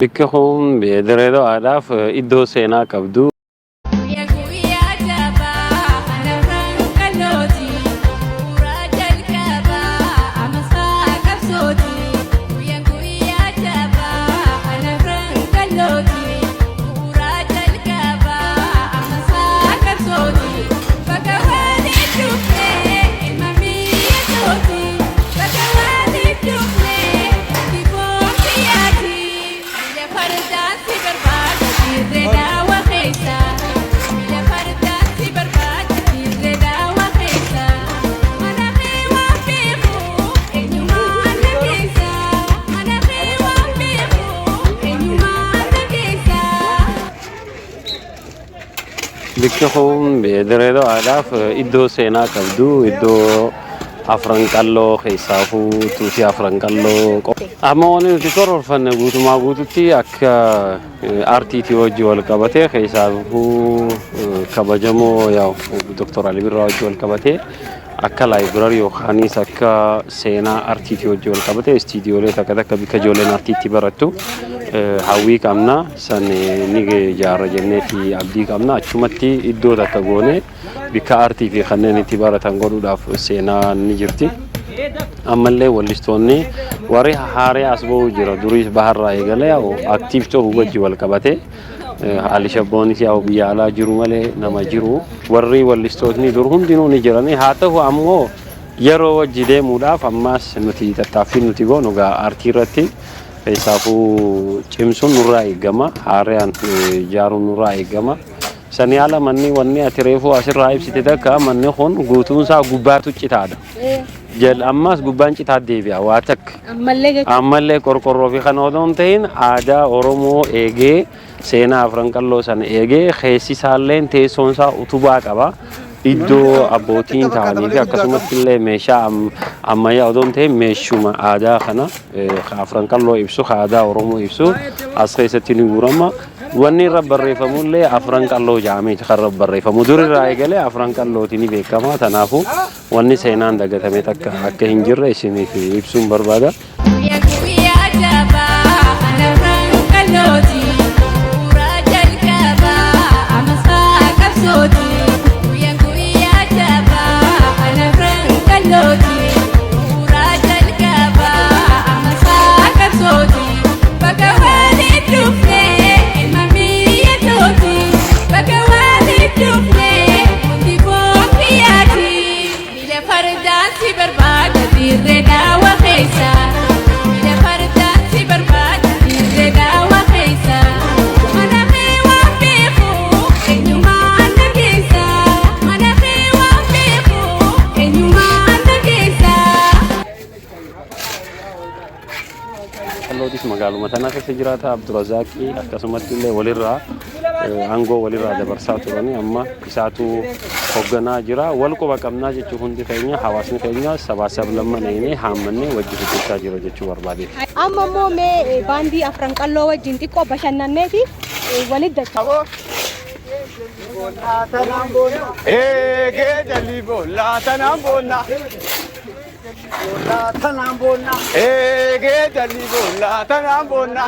Bikkuun beeyiladoodhaaf iddoo seenaa qabdu. Bikkuun beeyiladoodhaaf iddoo seenaa qabdu. Iddoo afran qalloo keessaafuu tuutii afran qalloo. Amma wanti nuti kororfanne guutumaa guututti akka aartiitii hojii wal qabatee keessaafuu kabajamoo Dr. Alii Birraa hojii wal qabatee akka laayibirarii yookaanis akka seenaa aartiitii hojii wal qabatee istiidiyoolee takka bikka ijoolleen aartiitti barattu hawwii qabna san ni ijaarra jenneeti abdii qabna achumatti iddoo takka goone bikka aartii fi kanneen itti baratan godhuudhaaf seenaa ni jirti. Ammallee wallistoonni warri haaree as ba'uu jira durii baharraa eegalee aktiif ta'uu wajji wal qabatee haalli shabboonis biyya alaa jiru malee nama jiru warri wallistootni dur hundinuu ni jirani haa ta'u ammoo yeroo wajji deemuudhaaf ammaas nuti tattaaffii nuti goonu aartii irratti keessaafuu cimsuun nurraa eegama haareen ijaaruun nurraa eegama. Sani haala manni wanni ati reefuu asirraa ibsite takka manni kun guutuunsaa gubbaatu citaadha. Ammas gubbaan citaa deebi'a waa takka. Ammallee qorqorroo fi kan odoon ta'in aadaa Oromoo eegee seenaa afran qalloo sana eegee keessi isaallee teessoonsaa utubaa qaba. Iddoo abbootiin ta'anii fi akkasumatti illee meeshaa ammayyaa odoon ta'in meeshuma aadaa kana afran qalloo ibsu aadaa Oromoo ibsu as keessatti ni gurama. Wanni irra barreeffamullee afran qalloo jedhameeti kan irra barreeffamu durirraa eegalee afran qallootiin beekama kanaafuu wanni seenaan dagatame takka akka hin jirre isiniif ibsuun barbaada. Magaaluma tana keessa jiraata Abdurrazaaqii akkasumatti illee walirraa aangoo walirraa dabarsaa turani amma isaatu hoogganaa jira wal quba qabnaa jechuun hundi keenya hawaasni keenya sabaa sablammanii haammanee wajji hojjechaa jira jechuu barbaade. Amma immoo mee baandii afran qalloo wajjin xiqqoo bashannanneeti walitti dachaa. Eegee jalli boollaa tanaan boonna. Tanambona, ege jalibola tanambona,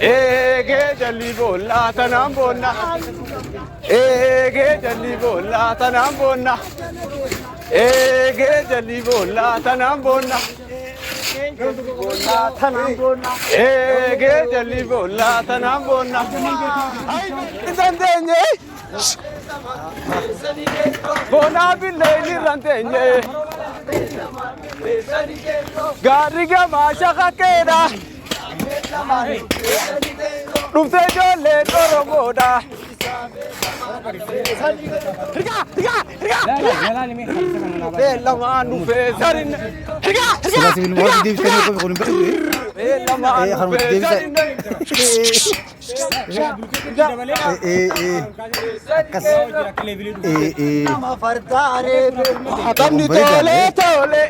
ege jalibola tanambona, ege jalibola tanambona, ege jalibola tanambona, ege jalibola tanambona. Randenye, bona bileli randenye. Gariga masha kakeda, rumte jole torogoda. Bella manu fesarin. Bella manu fesarin. Tamni tole tole,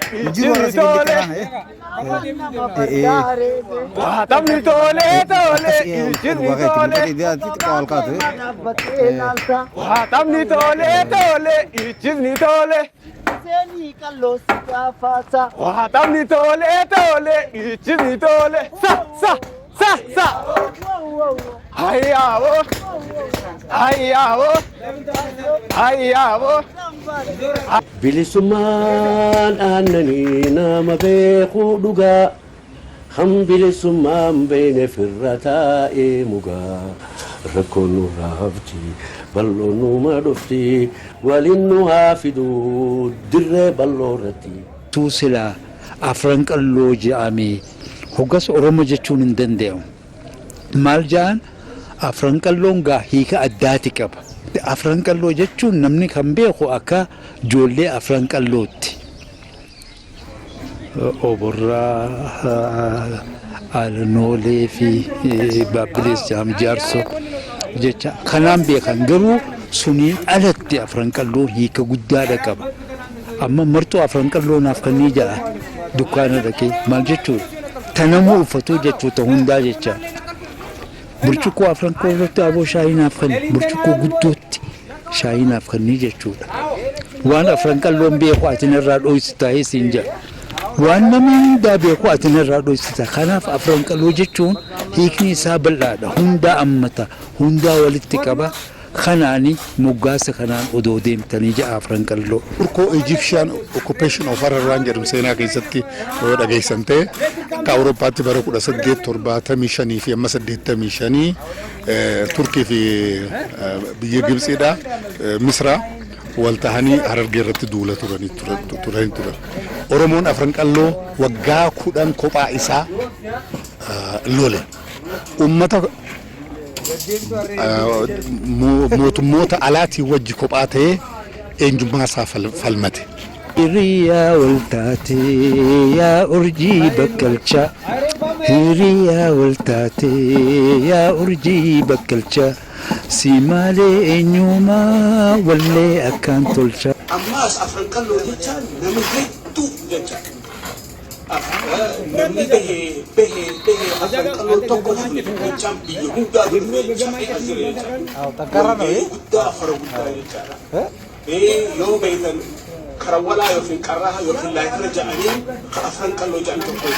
tamni tole tole, tamni tole tole, tamni tole. Seni kallo sika fasa. Tamni tole tole, tamni tole. Sa sa. sa hayyawo hayyawo hayyawo bilisummaan aannanii nama beekuu dhugaa kan bilisummaan beekne firra taa'ee mugaa rakkoon nu raafti bal'oon numa dhufti waliin nu haa fidu dirree bal'oo irratti. Silaa afran qalloo jedhamee hoggas Oromoo jechuun hin danda'amu. Maal jedhan afran qalloon gaa hiika addaati qaba. Afran qalloo jechuun namni kan beeku akka ijoollee afran qallootti. Oborraa, Alnoolee fi Baabbilees Jaarsoo jecha kanaan beekan garuu suniin alatti afran qalloon hiika guddaadha qaba. Amma martuu afran qalloo naaf kan ni jedha dukkaana dhaqee maal jechuudha tanamuu uffatu jechuudha hundaa jecha burcuqqoo afran qallootti aboo shaayii naaf kan burcuqqoo guddootti shaayii naaf kan ni jechuudha waan afran qalloon beeku atin irraa dho'isitaa siin jedha waan namni hundaa beeku atin irraa dho'isitaa kanaaf afran qalloo jechuun hiikni isaa bal'aadha hundaa ammata hundaa walitti qaba. Kanaani moggaasa kanaan odoo deemtanii ja'a afran qalloo. Turkoo Egyptian occupation of Hararwaan jedhamu seenaa keessatti yoo dhageessan ta'e akka Awurooppaatti bara 1875 fi amma 85 Turkii fi biyya Gibsiidha Misraa wal tahanii Harargee irratti duula turan. Oromoon afran qalloo waggaa 10 kophaa isaa lole. Uummata mootummoota alaatii wajji kophaa ta'ee eenyummaa isaa falmate. Hiriyaa waltaatee yaa urjii bakkalcha. Hiriyaa waltaatee yaa urjii bakkalcha. Si malee eenyummaa wallee akkaan tolcha. Ammaas afran qalloo jechaan nama hedduu jecha. Namni bahee afran qalloo tokko jechaan biyya hundaa guddaa fara guddaa jechaadha. Yoo beektan karawwalaa yookiin qarraa yookiin laayitira jedhanii afran qalloo jedhan tokko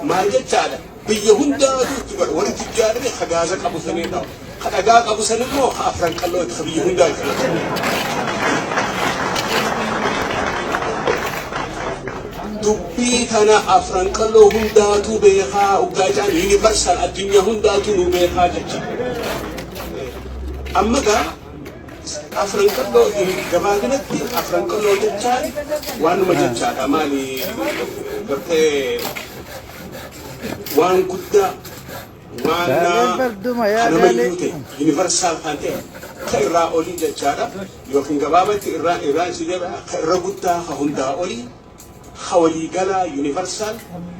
maal jechaadha biyya hundaatu walitti ijaarame hagaaza qabu sanee ta'u kadhagaa qabu san immoo afran qalloo itti biyya hundaa dubbii kana afran qalloo hundaatu beekaa uggaataan yuunivarsal addunyaa hundaatu nu beekaa jecha amma gaa afran qalloo gabaabinatti afran qalloo jechaan waanuma jechaadha maali gartee waan guddaa waan namayyuu ta'e yuunivarsaal kan ta'e ka irraa olii jechaadha yookiin gabaabatti irraa si jedha ka irra guddaa ka hundaa olii ka waliigalaa yuunivarsaal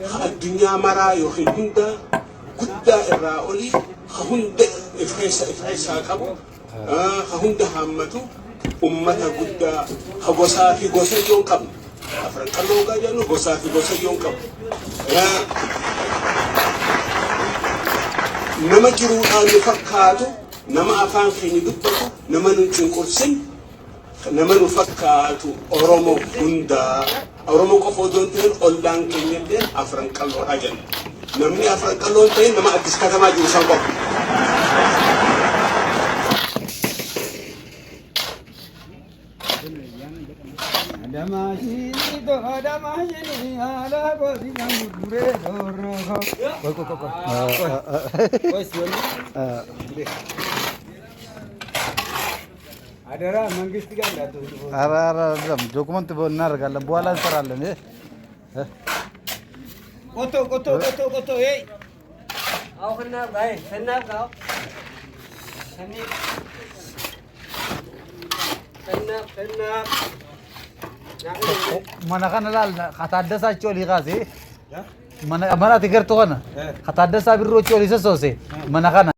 ka addunyaa maraa yookiin hundaa guddaa irraa olii ka hunda ifeessaa qabu ka hunda haammatu ummata guddaa ka gosaa fi gosa yoon qabu afran qalloo gaa jennu gosaa fi gosa yoon qabu nama jiruudhaan nu fakkaatu nama afaan keenya dubbatu nama nu cunqursin nama nu fakkaatu Oromoo hundaa Oromoo qofa odoo hin ta'in ollaan keenyallee afran qalloodha jenna namni afran qalloo hin ta'in nama Addis Katamaa jiru san qofa. አደራ መንግስት ጋር እንዳትወጡ። ኧረ ዶክመንት እናደርጋለን በኋላ እንሰራለን። ቆቶ ይሄ አውና ባይ ሰናብጋው ሰናብ mana kana laal kataaddasaa choolii kaasee mana ati gartu kana kataaddasaa birroo choolii sossoose mana kana.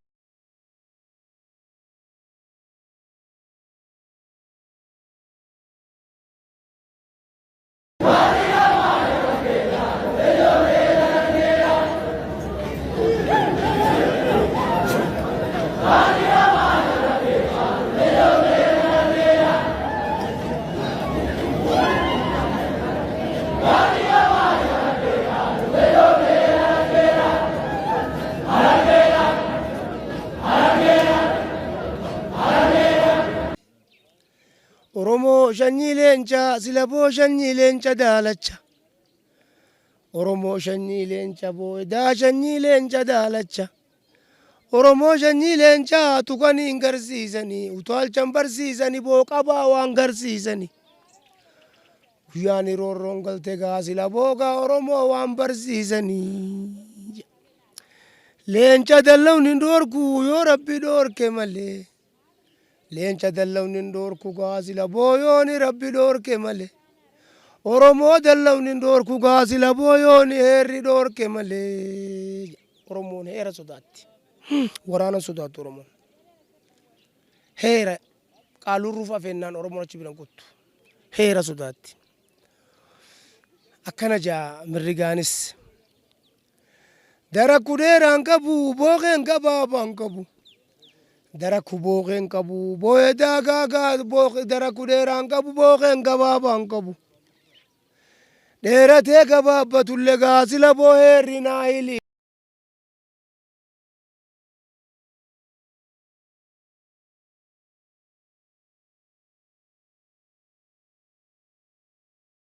Hallelujah! shanyii leencaa silaboo shanyii leenca daalacha. Oromoo shanyii leenca boodaa shanyii leenca daalacha. Oromoo shanyii leencaa tuqanii hin garsiisanii utaalchan barsiisanii booqabaa waan garsiisanii. Guyyaan roorroon galte gaa silaboo gaa Oromoo waan barsiisanii. Leenca dallawni hin dhoorku yoo Rabbi dhoorke malee. Leenca dallawni hin dhoorku gaa silaboo yooni Rabbi dhoorke malee. Oromoo dallawni hin dhoorku gaa silaboo yooni heerri dhoorke malee. Oromoon heera sodaatti. Waraana sodaatu Oromoon. Heera qaaluun ruufa feennaan Oromoon achi biran kuttu. Heera sodaatti. Akkana jaa mirrigaanis. Darakku dheeraan qabu booqeen gabaabaan qabu. Darakku booqeen qabu boo'ee daagaagaa darakku dheeraan qabu booqeen gabaabaan qabu. Dheeratee gabaabbatullee gaasila boo'ee rinaa hili.